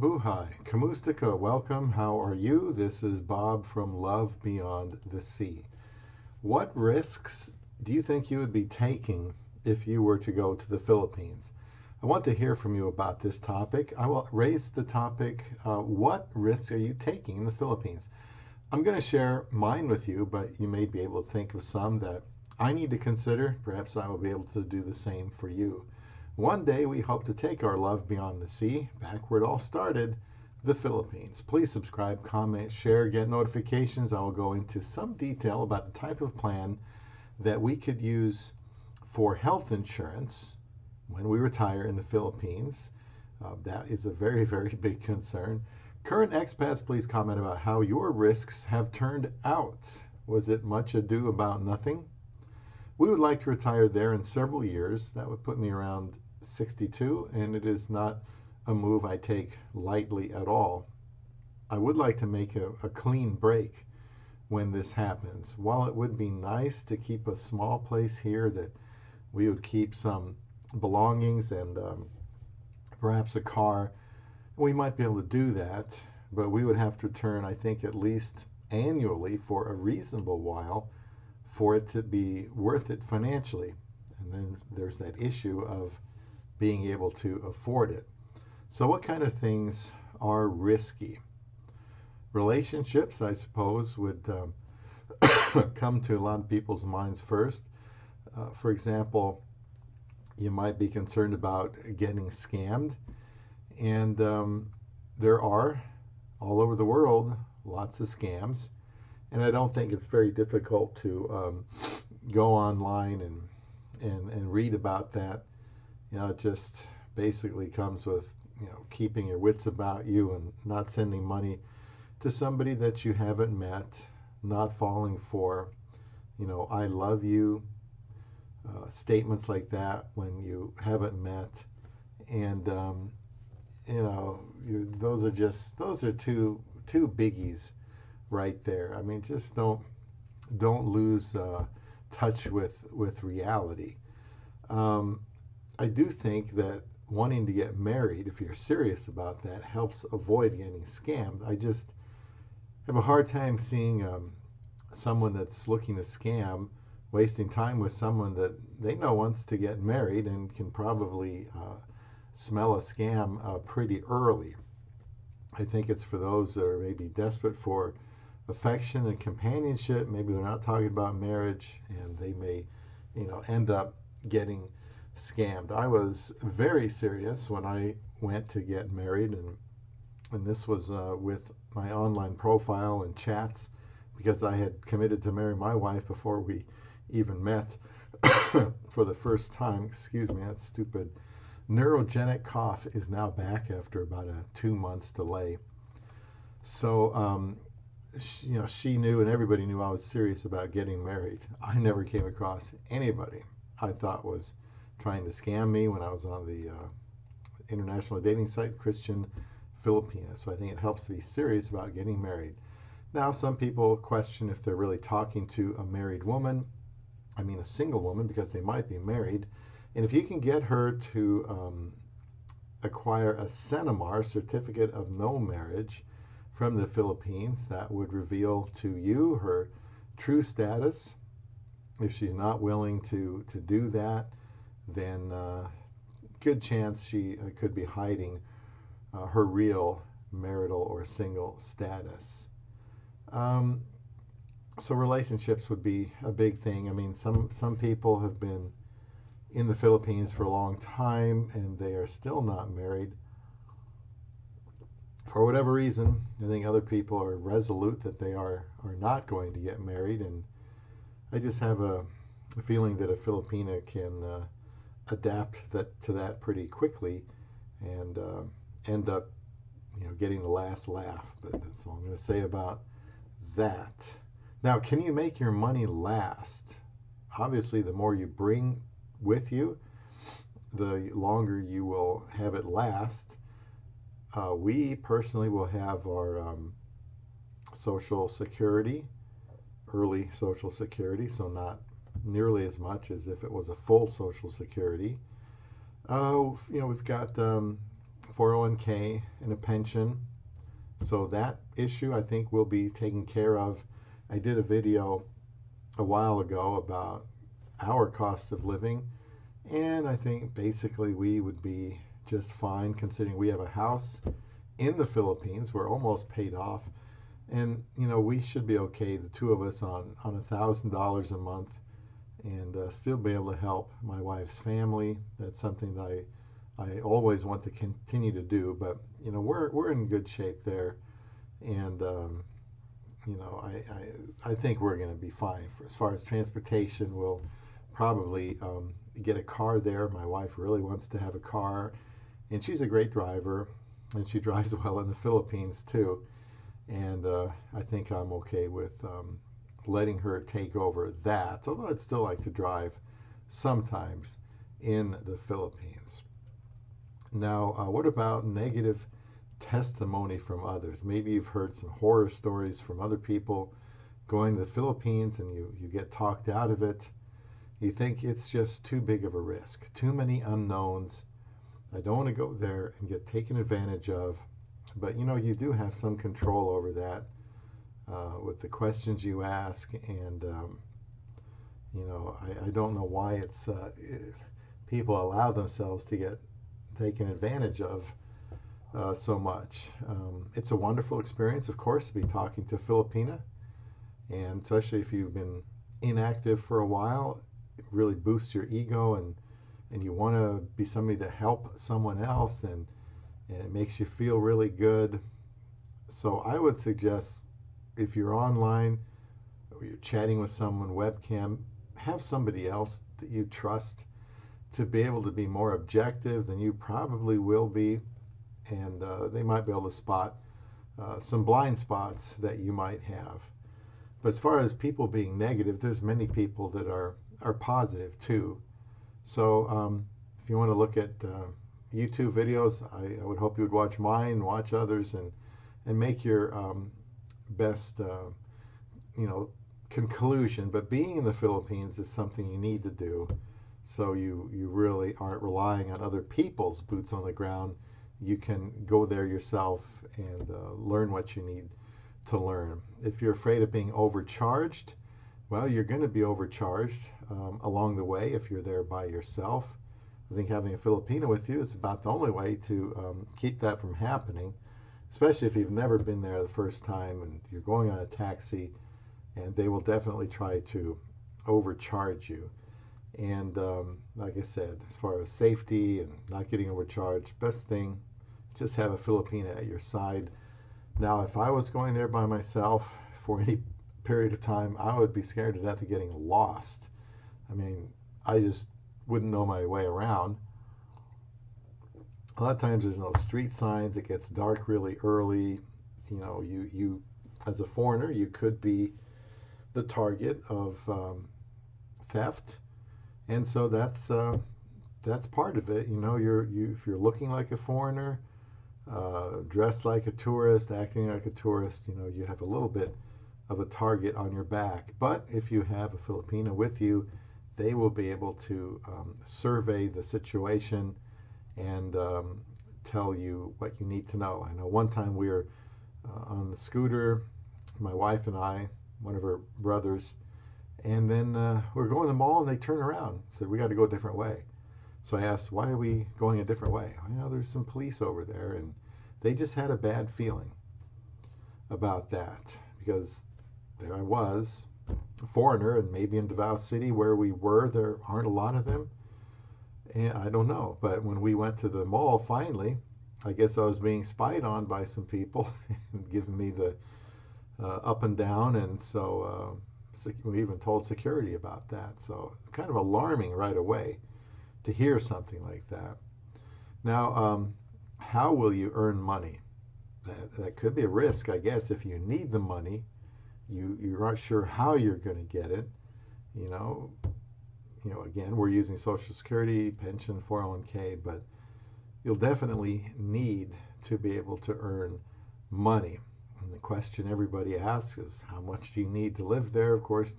Mabuhay, Kamustika, welcome. How are you? This is Bob from Love Beyond the Sea. What risks do you think you would be taking if you were to go to the Philippines? I want to hear from you about this topic. I will raise the topic, what risks are you taking in the Philippines? I'm going to share mine with you, but you may be able to think of some that I need to consider. Perhaps I will be able to do the same for you. One day we hope to take our love beyond the sea, back where it all started, the Philippines. Please subscribe, comment, share, get notifications. I will go into some detail about the type of plan that we could use for health insurance when we retire in the Philippines. That is a very, very big concern. Current expats, please comment about how your risks have turned out. Was it much ado about nothing? We would like to retire there in several years. That would put me around 62, and it is not a move I take lightly at all. I would like to make a clean break when this happens. While it would be nice to keep a small place here that we would keep some belongings and perhaps a car, we might be able to do that, but we would have to return, I think, at least annually for a reasonable while for it to be worth it financially. And then there's that issue of being able to afford it. So what kind of things are risky? Relationships, I suppose, would come to a lot of people's minds first. For example, you might be concerned about getting scammed. And there are, all over the world, lots of scams. And I don't think it's very difficult to go online and read about that. It just basically comes with, keeping your wits about you and not sending money to somebody that you haven't met, not falling for, I love you, statements like that when you haven't met. And, those are two biggies right there. I mean, just don't lose touch with reality. I do think that wanting to get married, if you're serious about that, helps avoid getting scammed. I just have a hard time seeing someone that's looking to scam wasting time with someone that they know wants to get married and can probably smell a scam pretty early. I think it's for those that are maybe desperate for affection and companionship. Maybe they're not talking about marriage, and they may, end up getting scammed. I was very serious when I went to get married, and this was with my online profile and chats, because I had committed to marry my wife before we even met for the first time. Excuse me, that stupid neurogenic cough is now back after about a 2 months delay. So she knew, and everybody knew, I was serious about getting married. I never came across anybody I thought was trying to scam me when I was on the international dating site Christian Filipina. So I think it helps to be serious about getting married. Now, some people question if they're really talking to a married woman. I mean, a single woman, because they might be married. And if you can get her to acquire a CENIMAR, Certificate of No Marriage, from the Philippines, that would reveal to you her true status. If she's not willing to do that, then good chance she could be hiding her real marital or single status. So relationships would be a big thing. I mean, some people have been in the Philippines for a long time and they are still not married. For whatever reason, I think other people are resolute that they are not going to get married, and I just have a feeling that a Filipina can adapt to that pretty quickly and end up, getting the last laugh. But that's all I'm going to say about that. Now, can you make your money last? Obviously, the more you bring with you, the longer you will have it last. We personally will have our Social Security, early Social Security, so not nearly as much as if it was a full Social Security. We've got 401k and a pension. So that issue I think will be taken care of. I did a video a while ago about our cost of living, and I think basically we would be just fine considering we have a house in the Philippines. We're almost paid off, and we should be okay, the two of us, on $1,000 a month, and still be able to help my wife's family. That's something that I always want to continue to do, but we're in good shape there, and I think we're going to be fine. As far as transportation, we'll probably get a car there. My wife really wants to have a car, and she's a great driver, and she drives well in the Philippines too. And I think I'm okay with letting her take over that, although I'd still like to drive sometimes in the Philippines. Now, what about negative testimony from others? Maybe you've heard some horror stories from other people going to the Philippines, and you get talked out of it. You think it's just too big of a risk, too many unknowns. I don't want to go there and get taken advantage of. But you do have some control over that with the questions you ask, and I don't know why people allow themselves to get taken advantage of so much. It's a wonderful experience, of course, to be talking to a Filipina, and especially if you've been inactive for a while, it really boosts your ego, and you want to be somebody to help someone else, and it makes you feel really good. So I would suggest, if you're online or you're chatting with someone webcam, have somebody else that you trust to be able to be more objective than you probably will be, and they might be able to spot some blind spots that you might have. But as far as people being negative, there's many people that are positive too. So if you want to look at YouTube videos, I would hope you would watch mine, watch others, and make your best conclusion. But being in the Philippines is something you need to do, so you really aren't relying on other people's boots on the ground. You can go there yourself and learn what you need to learn. If you're afraid of being overcharged, well, you're going to be overcharged along the way if you're there by yourself. I think having a Filipino with you is about the only way to keep that from happening, especially if you've never been there the first time and you're going on a taxi, and they will definitely try to overcharge you. And like I said, as far as safety and not getting overcharged, best thing, just have a Filipina at your side. Now, if I was going there by myself for any period of time, I would be scared to death of getting lost. I mean, I just wouldn't know my way around. A lot of times there's no street signs. It gets dark really early. You as a foreigner, you could be the target of theft, and so that's part of it. If you're looking like a foreigner, dressed like a tourist, acting like a tourist, you have a little bit of a target on your back. But if you have a Filipino with you, they will be able to survey the situation and tell you what you need to know. I know one time we were on the scooter, my wife and I, one of her brothers, and then we were going to the mall, and they turned around and said, we got to go a different way. So I asked, why are we going a different way? There's some police over there, and they just had a bad feeling about that, because there I was, a foreigner, and maybe in Davao City where we were, there aren't a lot of them. And I don't know, but when we went to the mall finally, I guess I was being spied on by some people and giving me the up and down, and so we even told security about that. So kind of alarming right away to hear something like that. Now, how will you earn money? That could be a risk, I guess, if you need the money. You're not sure how you're going to get it. Again, we're using Social Security, pension, 401k, but you'll definitely need to be able to earn money. And the question everybody asks is, how much do you need to live there? Of course,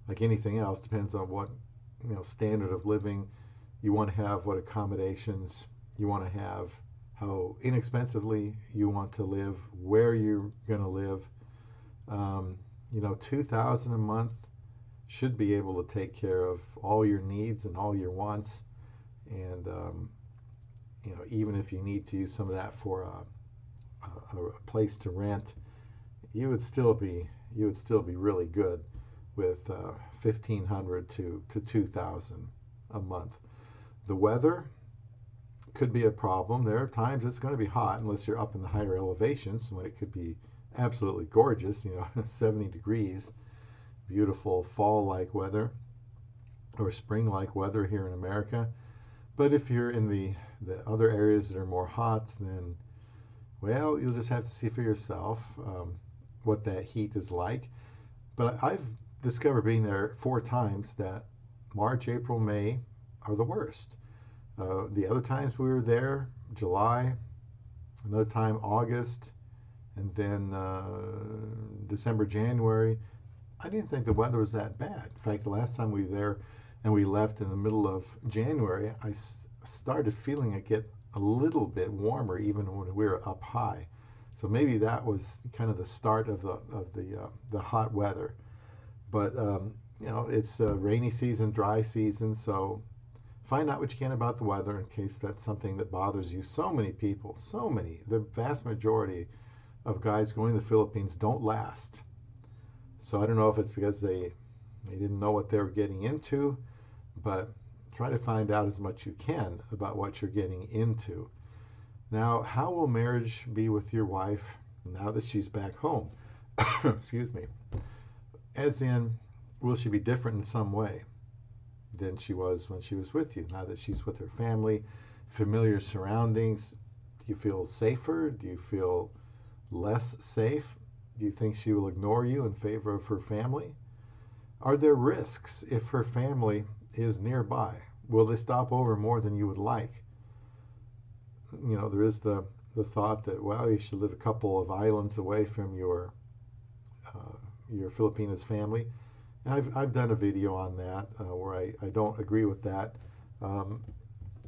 like anything else, depends on what standard of living you want to have, what accommodations you want to have, how inexpensively you want to live, where you're going to live. You know, 2,000 a month should be able to take care of all your needs and all your wants. And you know, even if you need to use some of that for a place to rent, you would still be really good with 1,500 to 2,000 a month. The weather could be a problem. There are times it's going to be hot unless you're up in the higher elevations when it could be absolutely gorgeous, you know, 70 degrees, beautiful fall-like weather or spring-like weather here in America. But if you're in the other areas that are more hot, then, well, you'll just have to see for yourself what that heat is like. But I've discovered being there 4 times that March, April, May are the worst. The other times we were there, July, another time August, and then December, January, I didn't think the weather was that bad. In fact, the last time we were there and we left in the middle of January, I started feeling it get a little bit warmer even when we were up high. So maybe that was kind of the start of the hot weather. But you know, it's a rainy season, dry season, so find out what you can about the weather in case that's something that bothers you. So many people, the vast majority of guys going to the Philippines don't last. So I don't know if it's because they didn't know what they were getting into, but try to find out as much you can about what you're getting into. Now, how will marriage be with your wife now that she's back home? Excuse me. As in, will she be different in some way than she was when she was with you? Now that she's with her family, familiar surroundings, do you feel safer? Do you feel less safe? Do you think she will ignore you in favor of her family? Are there risks if her family is nearby? Will they stop over more than you would like? You know, there is the thought that, well, you should live a couple of islands away from your Filipinas family. And I've done a video on that where I don't agree with that.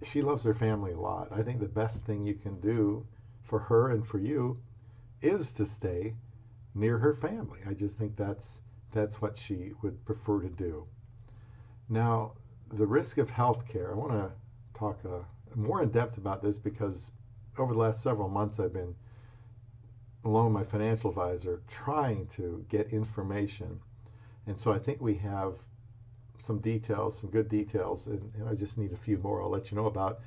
She loves her family a lot. I think the best thing you can do for her and for you is to stay near her family. I just think that's what she would prefer to do. Now, the risk of health care, I want to talk more in depth about this because over the last several months I've been, along with my financial advisor, trying to get information. And so I think we have some details, some good details, and I just need a few more I'll let you know about.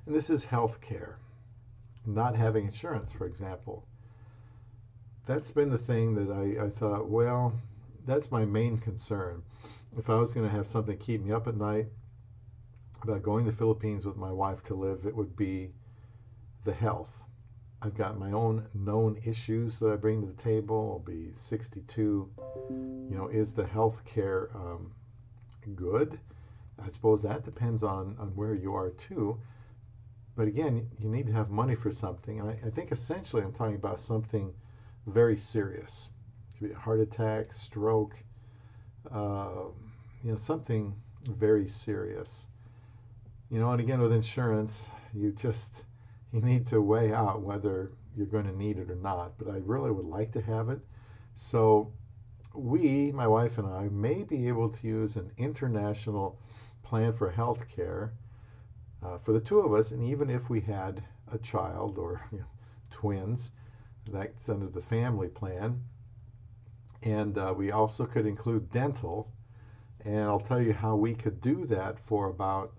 And this is health care. Not having insurance, for example. That's been the thing that I thought, well, that's my main concern. If I was going to have something keep me up at night about going to the Philippines with my wife to live, it would be the health. I've got my own known issues that I bring to the table. I'll be 62. You know, is the health care good? I suppose that depends on where you are too. But again, you need to have money for something. And I think essentially I'm talking about something very serious. It could be a heart attack, stroke, you know, something very serious. You know, and again with insurance, you need to weigh out whether you're going to need it or not. But I really would like to have it. So my wife and I, may be able to use an international plan for health care for the two of us. And even if we had a child or twins, that's under the family plan. And we also could include dental. And I'll tell you how we could do that for about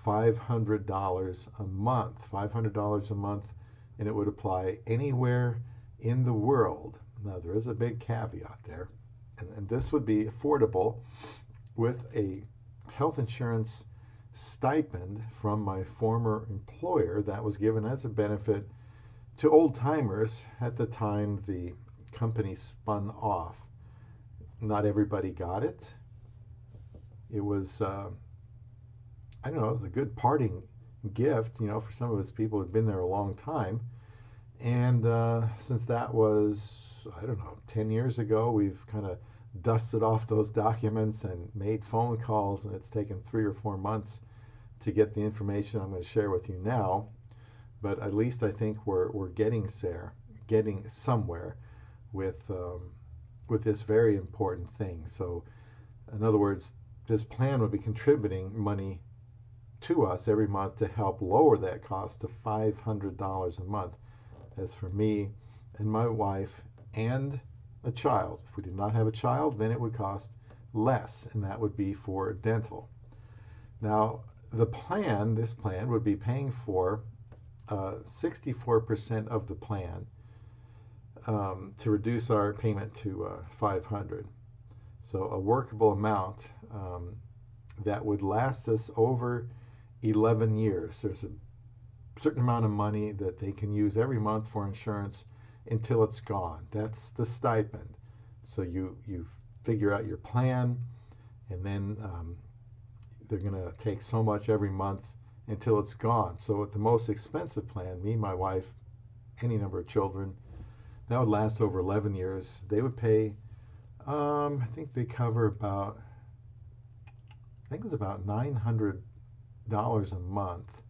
$500 a month. $500 a month, and it would apply anywhere in the world. Now, there is a big caveat there. And this would be affordable with a health insurance stipend from my former employer that was given as a benefit to old timers at the time the company spun off. Not everybody got it. It was, I don't know, it was a good parting gift, for some of us people who had been there a long time. And since that was, I don't know, 10 years ago, we've kind of dusted off those documents and made phone calls, and it's taken 3 or 4 months to get the information I'm going to share with you now. but at least I think we're getting somewhere with this very important thing. So, in other words, this plan would be contributing money to us every month to help lower that cost to $500 a month. As for me and my wife and a child. If we did not have a child, then it would cost less, and that would be for dental. Now, this plan would be paying for 64% of the plan to reduce our payment to $500. So a workable amount that would last us over 11 years. There's a certain amount of money that they can use every month for insurance until it's gone. That's the stipend. So you figure out your plan, and then they're going to take so much every month until it's gone. So with the most expensive plan, me, my wife, any number of children, that would last over 11 years. They would pay, I think they cover about, I think it was about $900 a month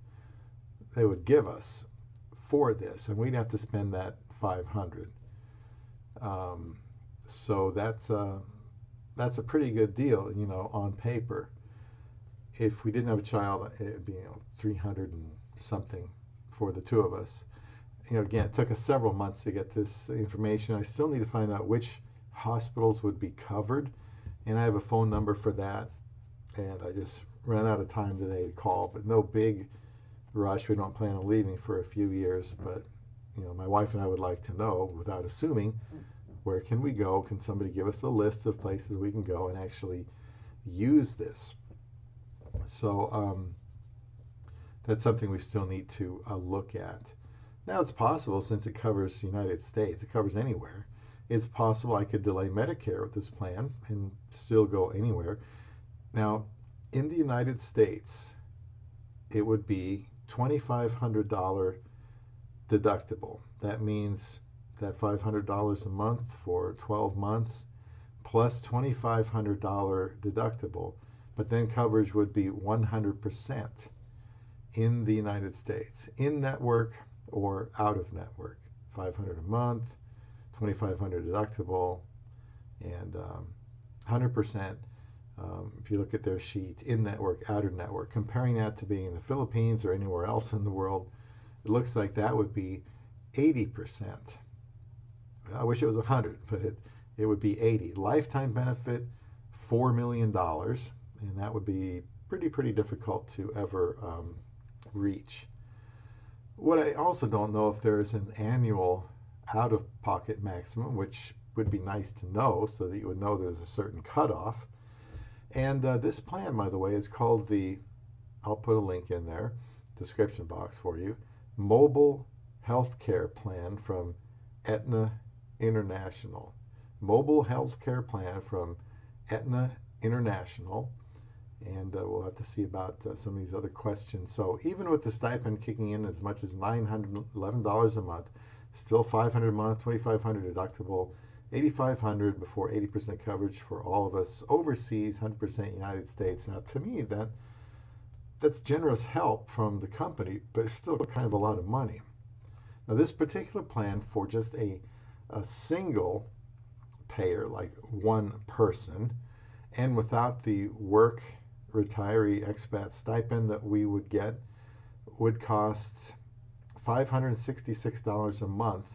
they would give us for this, and we'd have to spend that $500. So that's a pretty good deal, on paper. If we didn't have a child, it'd be 300 and something for the two of us. Again, it took us several months to get this information. I still need to find out which hospitals would be covered, and I have a phone number for that. And I just ran out of time today to call, but no big rush. We don't plan on leaving for a few years, but my wife and I would like to know, without assuming, where can we go? Can somebody give us a list of places we can go and actually use this? So that's something we still need to look at. Now, it's possible, since it covers the United States, it covers anywhere. It's possible I could delay Medicare with this plan and still go anywhere. Now, in the United States, it would be $2,500 deductible. That means that $500 a month for 12 months plus $2,500 deductible, but then coverage would be 100% in the United States, in network or out of network. $500 a month, $2,500 deductible, and 100%. If you look at their sheet, in network, out of network, comparing that to being in the Philippines or anywhere else in the world, it looks like that would be 80%. I wish it was 100, but it would be 80. Lifetime benefit, $4 million, and that would be pretty difficult to ever reach. What I also don't know, if there is an annual out-of-pocket maximum, which would be nice to know so that you would know there's a certain cutoff. And this plan, by the way, is called I'll put a link in there, description box for you, Mobile Healthcare Plan from Aetna International. Mobile Healthcare Plan from Aetna International. And we'll have to see about some of these other questions. So even with the stipend kicking in as much as $911 a month, still $500 a month, $2,500 deductible, $8,500 before 80% coverage for all of us overseas, 100% United States. Now, to me, that's generous help from the company, but it's still kind of a lot of money. Now, this particular plan for just a single payer, like one person, and without the work retiree expat stipend that we would get, would cost $566 a month,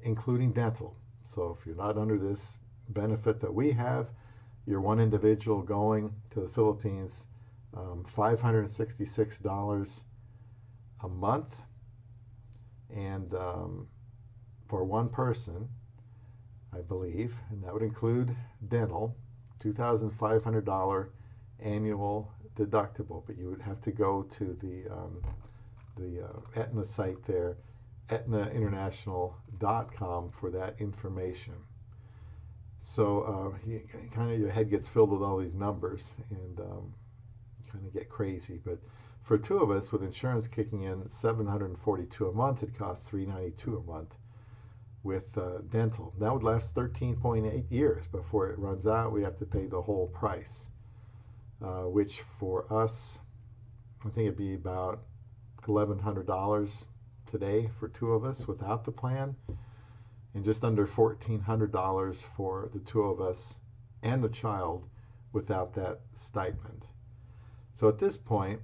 including dental. So if you're not under this benefit that we have, you're one individual going to the Philippines, $566 a month, and for one person, I believe, and that would include dental, $2,500 annual deductible, but you would have to go to the Aetna site there, aetnainternational.com, for that information. So kind of your head gets filled with all these numbers, and kind of get crazy. But for two of us, with insurance kicking in $742 a month, it costs $392 a month with dental. That would last 13.8 years. Before it runs out, we have to pay the whole price, which for us, I think it'd be about $1,100 today for two of us without the plan, and just under $1,400 for the two of us and the child without that stipend. So at this point,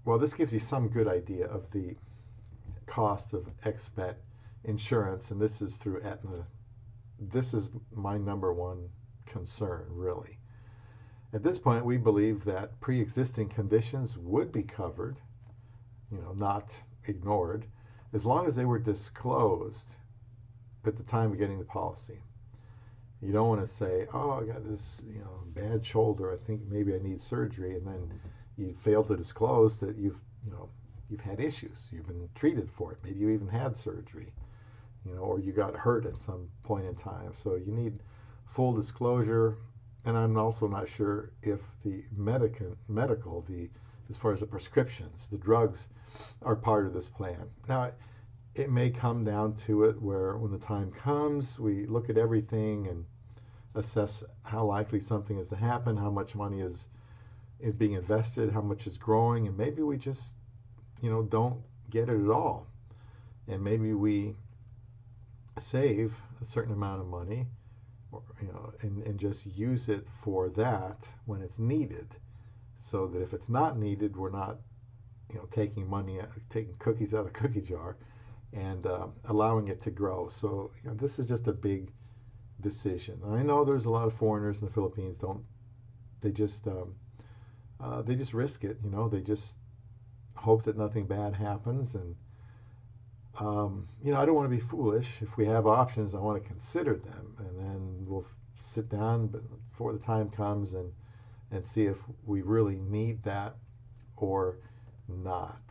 well, this gives you some good idea of the cost of expat insurance, and this is through Aetna. This is my number one concern, really. At this point, we believe that pre-existing conditions would be covered, not ignored, as long as they were disclosed at the time of getting the policy. You don't want to say, oh, I got this, bad shoulder. I think maybe I need surgery, and then you fail to disclose that you've had issues. You've been treated for it. Maybe you even had surgery, or you got hurt at some point in time. So you need full disclosure. And I'm also not sure if the medical, as far as the prescriptions, the drugs, are part of this plan. Now, it may come down to it where when the time comes, we look at everything and assess how likely something is to happen, how much money is being invested, how much is growing, and maybe we just, don't get it at all. And maybe we save a certain amount of money, and just use it for that when it's needed, so that if it's not needed, we're not, taking cookies out of the cookie jar and allowing it to grow. So this is just a big decision. I know there's a lot of foreigners in the Philippines. They just risk it. They just hope that nothing bad happens. And I don't want to be foolish. If we have options, I want to consider them, and then we'll sit down before the time comes and see if we really need that or not.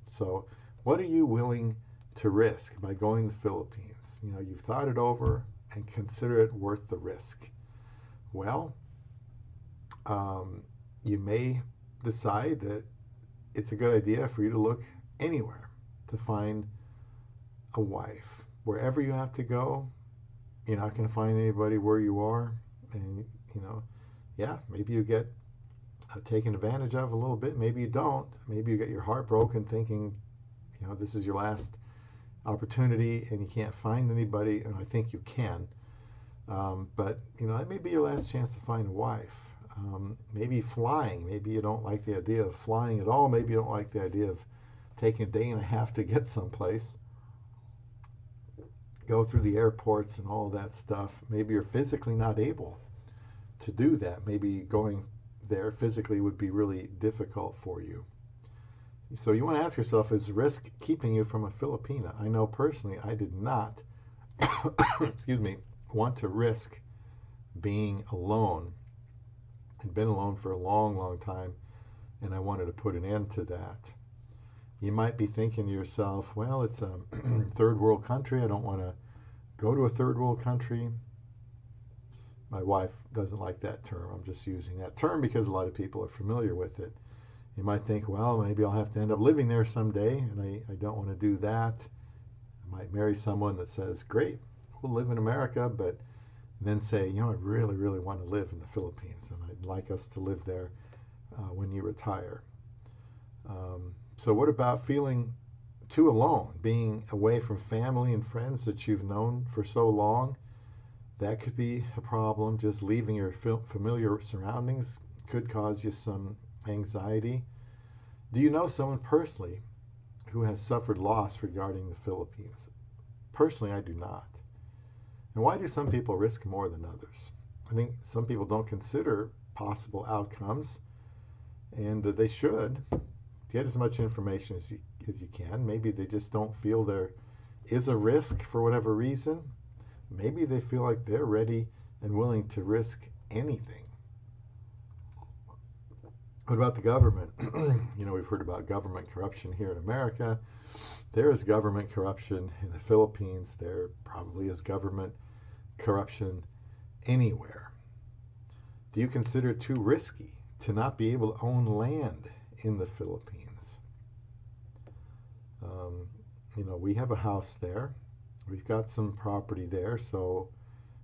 So what are you willing to risk by going to the Philippines? You've thought it over and consider it worth the risk. Well, you may decide that it's a good idea for you to look anywhere to find a wife. Wherever you have to go, you're not going to find anybody where you are. And, maybe you get taken advantage of a little bit. Maybe you don't. Maybe you get your heart broken thinking, this is your last opportunity and you can't find anybody. And I think you can. But, that may be your last chance to find a wife. Maybe flying. Maybe you don't like the idea of flying at all. Maybe you don't like the idea of taking a day and a half to get someplace. Go through the airports and all that stuff. Maybe you're physically not able to do that. Maybe going there physically would be really difficult for you. So you want to ask yourself, is risk keeping you from a Filipina? I know personally I did not want to risk being alone. I'd been alone for a long, long time, and I wanted to put an end to that. You might be thinking to yourself, well, it's a third world country. I don't want to go to a third world country. My wife doesn't like that term. I'm just using that term because a lot of people are familiar with it. You might think, well, maybe I'll have to end up living there someday, and I don't want to do that. I might marry someone that says, great, we'll live in America, but then say, I really, really want to live in the Philippines, and I'd like us to live there when you retire. So what about feeling too alone, being away from family and friends that you've known for so long? That could be a problem. Just leaving your familiar surroundings could cause you some anxiety. Do you know someone personally who has suffered loss regarding the Philippines? Personally, I do not. And why do some people risk more than others? I think some people don't consider possible outcomes, and that they should get as much information as you can. Maybe they just don't feel there is a risk for whatever reason. Maybe they feel like they're ready and willing to risk anything. What about the government? We've heard about government corruption here in America. There is government corruption in the Philippines. There probably is government corruption anywhere. Do you consider it too risky to not be able to own land in the Philippines? We have a house there. We've got some property there. So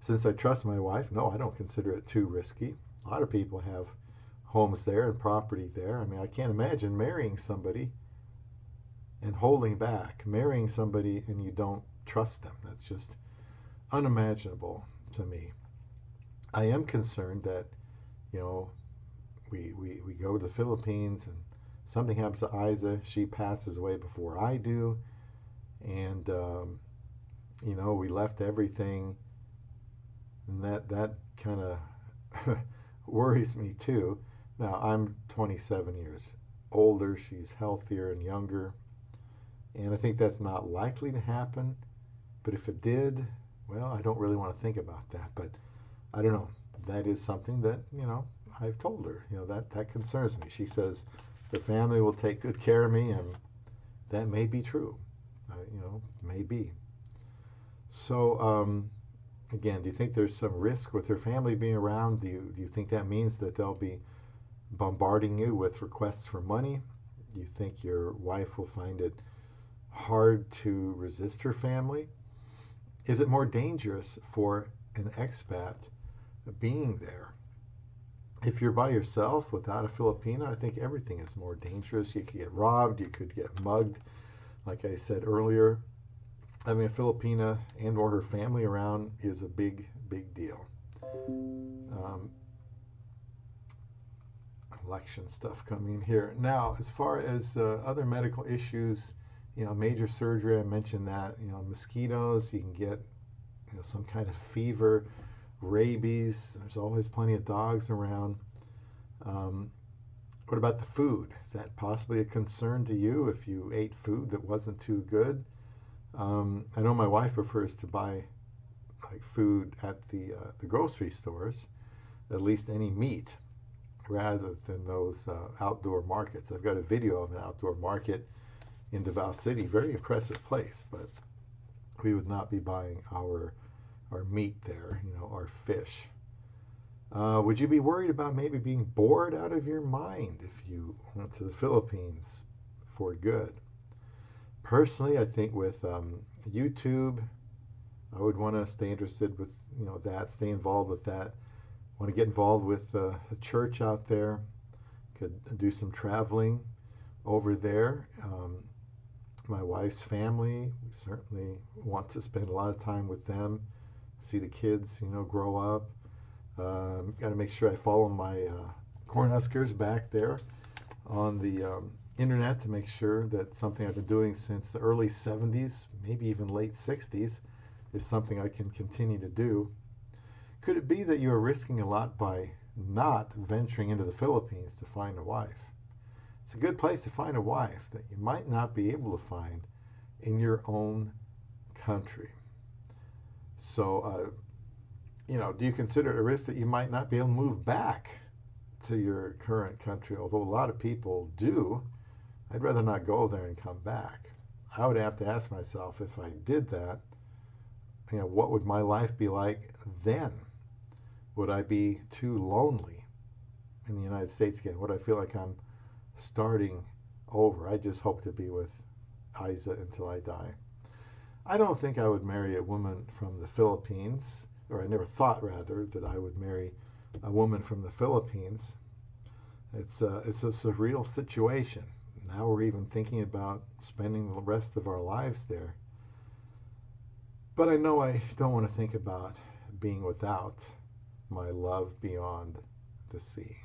since I trust my wife, no, I don't consider it too risky. A lot of people have homes there and property there. I mean, I can't imagine marrying somebody and holding back, marrying somebody and you don't trust them. That's just unimaginable to me. I am concerned that, you know, we go to the Philippines and something happens to Isa. She passes away before I do. And, you know, we left everything. And that kind of worries me too. Now, I'm 27 years older. She's healthier and younger. And I think that's not likely to happen. But if it did, well, I don't really want to think about that. But I don't know. That is something that, you know, I've told her. You know, that concerns me. She says the family will take good care of me, and that may be true. You know, may be. So, again, do you think there's some risk with her family being around? Do you think that means that they'll be bombarding you with requests for money? Do you think your wife will find it hard to resist her family? Is it more dangerous for an expat being there? If you're by yourself without a Filipino, I think everything is more dangerous. You could get robbed, you could get mugged. Like I said earlier, having a Filipina and or her family around is a big, big deal. Election stuff coming in here. Now, as far as other medical issues, you know, major surgery, I mentioned that, you know, mosquitoes, you can get, you know, some kind of fever, rabies. There's always plenty of dogs around. What about the food? Is that possibly a concern to you if you ate food that wasn't too good? I know my wife prefers to buy like food at the grocery stores, at least any meat, rather than those outdoor markets. I've got a video of an outdoor market in Davao City, very impressive place, but we would not be buying our meat there, you know, our fish. Would you be worried about maybe being bored out of your mind if you went to the Philippines for good? Personally, I think with YouTube, I would want to stay interested with, you know, that, stay involved with that. Want to get involved with a church out there. Could do some traveling over there. My wife's family, we certainly want to spend a lot of time with them, see the kids, you know, grow up. Got to make sure I follow my Cornhuskers back there on the internet to make sure that something I've been doing since the early 70s, maybe even late 60s, is something I can continue to do. Could it be that you are risking a lot by not venturing into the Philippines to find a wife? It's a good place to find a wife that you might not be able to find in your own country. So, you know, do you consider it a risk that you might not be able to move back to your current country? Although a lot of people do, I'd rather not go there and come back. I would have to ask myself, if I did that, you know, what would my life be like then? Would I be too lonely in the United States again? Would I feel like I'm starting over? I just hope to be with Isa until I die. I don't think I would marry a woman from the Philippines, or I never thought, rather, that I would marry a woman from the Philippines. It's a surreal situation. Now we're even thinking about spending the rest of our lives there. But I know I don't want to think about being without my love beyond the sea.